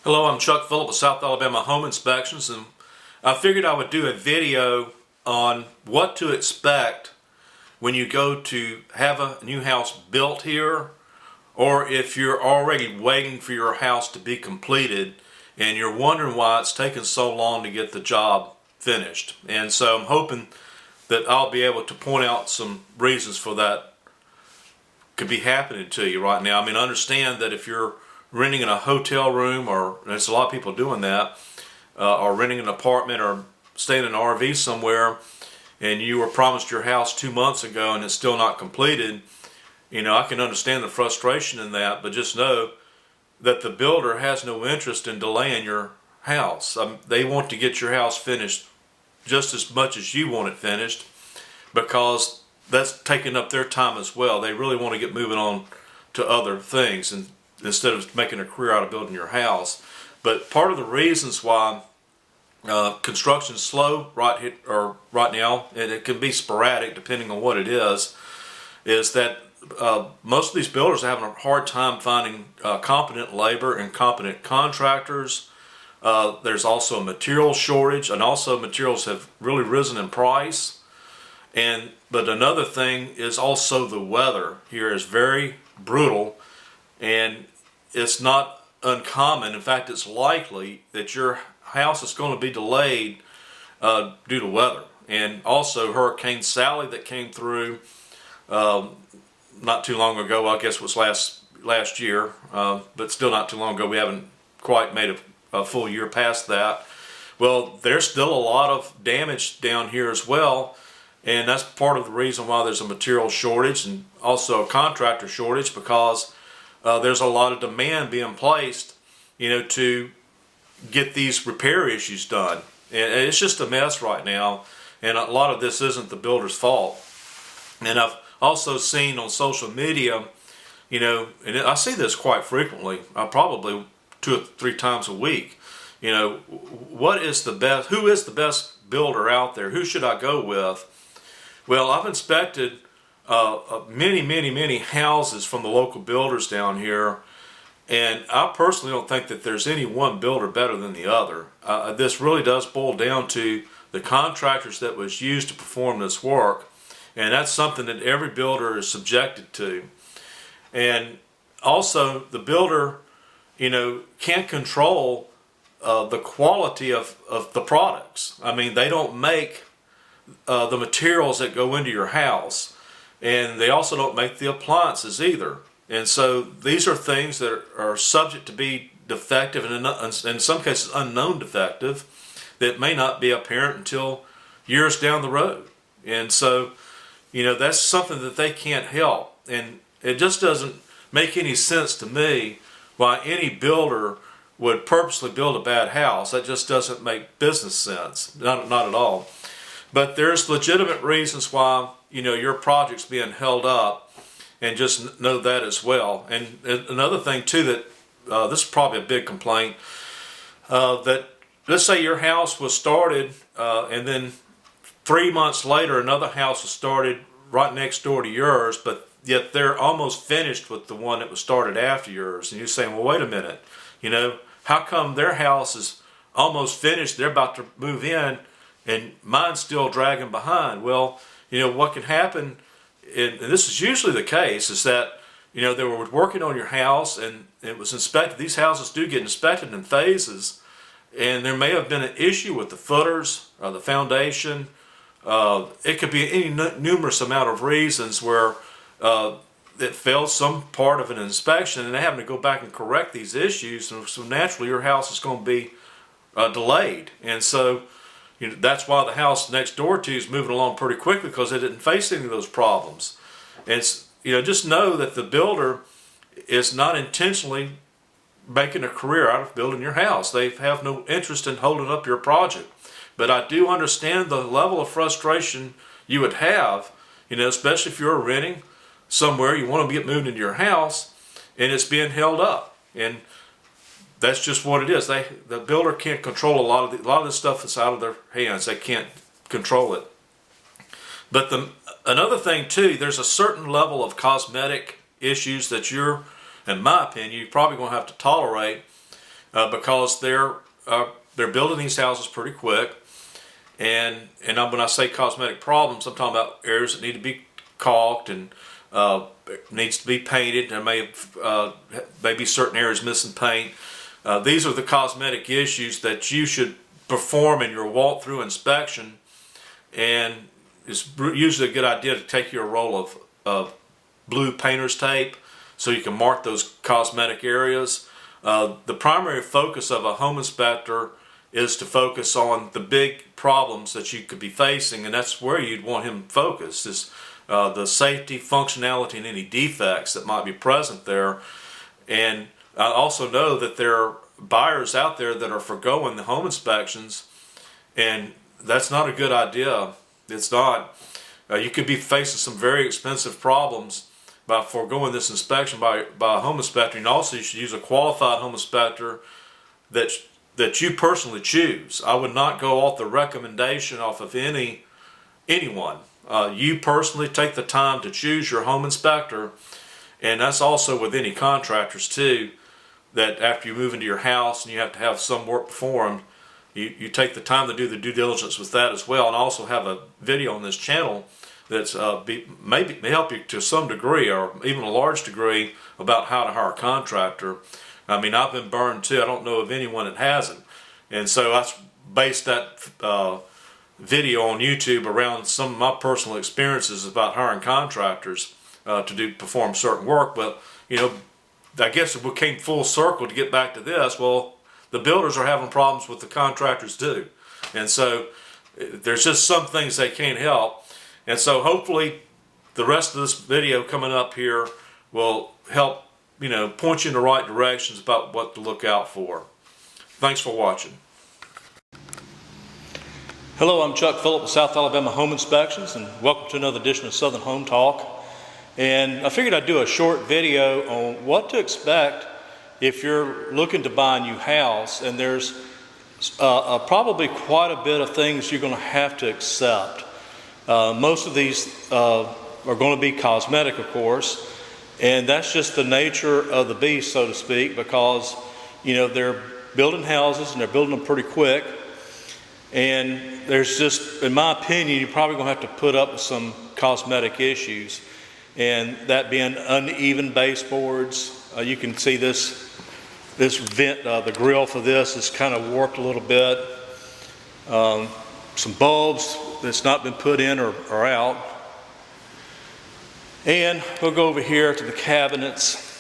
Hello, I'm Chuck Phillip with South Alabama Home Inspections, and I figured I would do a video on what to expect when you go to have a new house built here, or if you're already waiting for your house to be completed and you're wondering why it's taken so long to get the job finished. And so I'm hoping that I'll be able to point out some reasons for that could be happening to you right now. I mean, understand that if you're renting in a hotel room, or there's a lot of people doing that, or renting an apartment or staying in an RV somewhere, and you were promised your house 2 months ago and it's still not completed, I can understand the frustration in that, but just know that the builder has no interest in delaying your house. They want to get your house finished just as much as you want it finished, because that's taking up their time as well. They really want to get moving on to other things, and instead of making a career out of building your house. But part of the reasons why construction's slow right now, and it can be sporadic depending on what it is that most of these builders are having a hard time finding competent labor and competent contractors. There's also a material shortage, and also materials have really risen in price. But another thing is also the weather here is very brutal, and it's not uncommon. In fact, it's likely that your house is going to be delayed due to weather. And also Hurricane Sally that came through not too long ago. Well, I guess it was last year, but still not too long ago. We haven't quite made a full year past that. Well, there's still a lot of damage down here as well, and that's part of the reason why there's a material shortage and also a contractor shortage, because there's a lot of demand being placed, to get these repair issues done. And it's just a mess right now, and a lot of this isn't the builder's fault. And I've also seen on social media, and I see this quite frequently, probably 2 or 3 times a week, who is the best builder out there? Who should I go with? Well, I've inspected many houses from the local builders down here, and I personally don't think that there's any one builder better than the other. This really does boil down to the contractors that was used to perform this work, and that's something that every builder is subjected to. And also the builder, can't control the quality of the products. I mean, they don't make the materials that go into your house, and they also don't make the appliances either. And so these are things that are subject to be defective, and in some cases unknown defective, that may not be apparent until years down the road. And so, that's something that they can't help. And it just doesn't make any sense to me why any builder would purposely build a bad house. That just doesn't make business sense, not at all. But there's legitimate reasons why, your project's being held up, and just know that as well. And another thing too, that this is probably a big complaint, that let's say your house was started and then 3 months later another house was started right next door to yours, but yet they're almost finished with the one that was started after yours. And you're saying, well, wait a minute, how come their house is almost finished, they're about to move in, and mine's still dragging behind? Well, what can happen, and this is usually the case, is that they were working on your house and it was inspected. These houses do get inspected in phases, and there may have been an issue with the footers or the foundation. It could be any numerous amount of reasons where it failed some part of an inspection, and they having to go back and correct these issues, and so naturally your house is going to be delayed. And so that's why the house next door to you is moving along pretty quickly, because they didn't face any of those problems. And it's, just know that the builder is not intentionally making a career out of building your house. They have no interest in holding up your project. But I do understand the level of frustration you would have, especially if you're renting somewhere, you want to get moved into your house, and it's being held up. And that's just what it is. The builder can't control a lot of this stuff that's out of their hands. They can't control it. But another thing too, there's a certain level of cosmetic issues that you're, in my opinion, you're probably going to have to tolerate because they're building these houses pretty quick. And when I say cosmetic problems, I'm talking about areas that need to be caulked and needs to be painted. There may be certain areas missing paint. These are the cosmetic issues that you should perform in your walk-through inspection, and it's usually a good idea to take your roll of blue painter's tape so you can mark those cosmetic areas. The primary focus of a home inspector is to focus on the big problems that you could be facing, and that's where you'd want him focused, is the safety, functionality, and any defects that might be present there. And I also know that there are buyers out there that are forgoing the home inspections, and that's not a good idea. It's not. You could be facing some very expensive problems by foregoing this inspection by a home inspector. And also you should use a qualified home inspector that you personally choose. I would not go off the recommendation off of anyone. You personally take the time to choose your home inspector, and that's also with any contractors too, that after you move into your house and you have to have some work performed, you take the time to do the due diligence with that as well. And I also have a video on this channel that's may help you to some degree, or even a large degree, about how to hire a contractor. I mean, I've been burned too. I don't know of anyone that hasn't. And so I based that video on YouTube around some of my personal experiences about hiring contractors to perform certain work. But, you know, I guess it came full circle to get back to this. Well, the builders are having problems with the contractors too. And so there's just some things they can't help. And so hopefully the rest of this video coming up here will help, you know, point you in the right directions about what to look out for. Thanks for watching. Hello, I'm Chuck Phillip with South Alabama Home Inspections, and welcome to another edition of Southern Home Talk. And I figured I'd do a short video on what to expect if you're looking to buy a new house, and there's probably quite a bit of things you're going to have to accept. Most of these are going to be cosmetic, of course, and that's just the nature of the beast, so to speak, because, you know, they're building houses and they're building them pretty quick. And there's just, in my opinion, you're probably going to have to put up with some cosmetic issues, and that being uneven baseboards. You can see this vent, the grill for this is kind of warped a little bit. Some bulbs that's not been put in or out. And we'll go over here to the cabinets.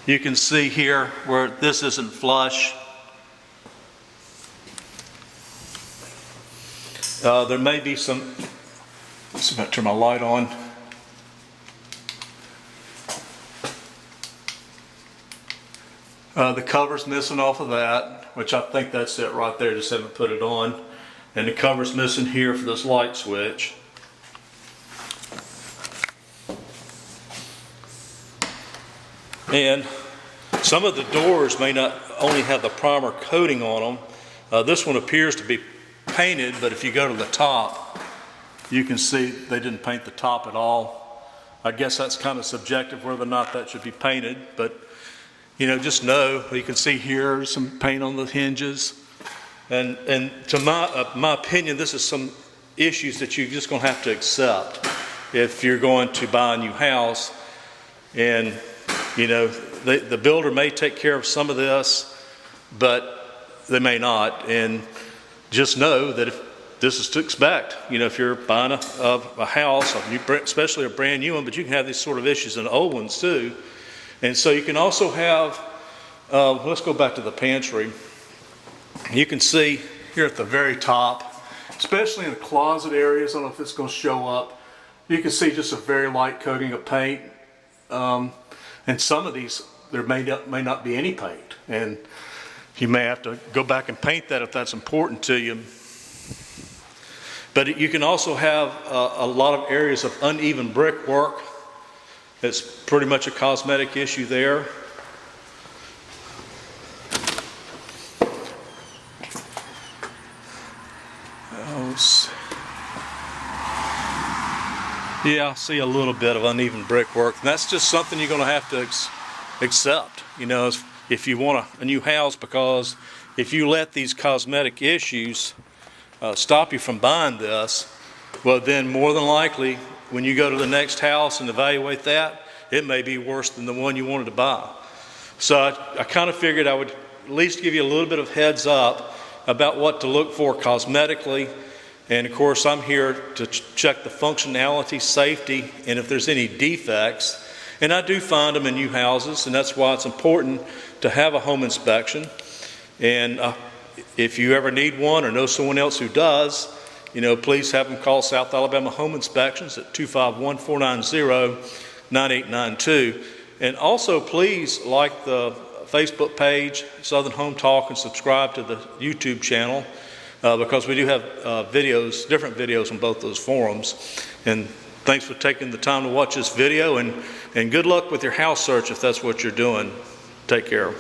You can see here where this isn't flush. There may be some, let's see if I turn my light on. The cover's missing off of that, which I think that's it right there, just haven't put it on. And the cover's missing here for this light switch. And some of the doors may not only have the primer coating on them. This one appears to be painted, but if you go to the top, you can see they didn't paint the top at all. I guess that's kind of subjective whether or not that should be painted, but you know, just know, you can see here some paint on the hinges. And to my opinion, this is some issues that you're just going to have to accept if you're going to buy a new house. And you know, the builder may take care of some of this, but they may not. And just know that if this is to expect, you know, if you're buying a house, especially a brand new one, but you can have these sort of issues in old ones too. And so you can also have, let's go back to the pantry. You can see here at the very top, especially in the closet areas, I don't know if it's going to show up, you can see just a very light coating of paint. And some of these, there may not be any paint. And you may have to go back and paint that if that's important to you. But you can also have a lot of areas of uneven brickwork. It's pretty much a cosmetic issue there. Yeah, I see a little bit of uneven brickwork. And that's just something you're going to have to accept. You know, if you want a new house, because if you let these cosmetic issues stop you from buying this, well, then more than likely, when you go to the next house and evaluate that, it may be worse than the one you wanted to buy. So I kind of figured I would at least give you a little bit of heads up about what to look for cosmetically. And of course, I'm here to check the functionality, safety, and if there's any defects. And I do find them in new houses, and that's why it's important to have a home inspection. And if you ever need one or know someone else who does, please have them call South Alabama Home Inspections at 251-490-9892. And also, please like the Facebook page, Southern Home Talk, and subscribe to the YouTube channel because we do have different videos on both those forums. And thanks for taking the time to watch this video, and good luck with your house search if that's what you're doing. Take care.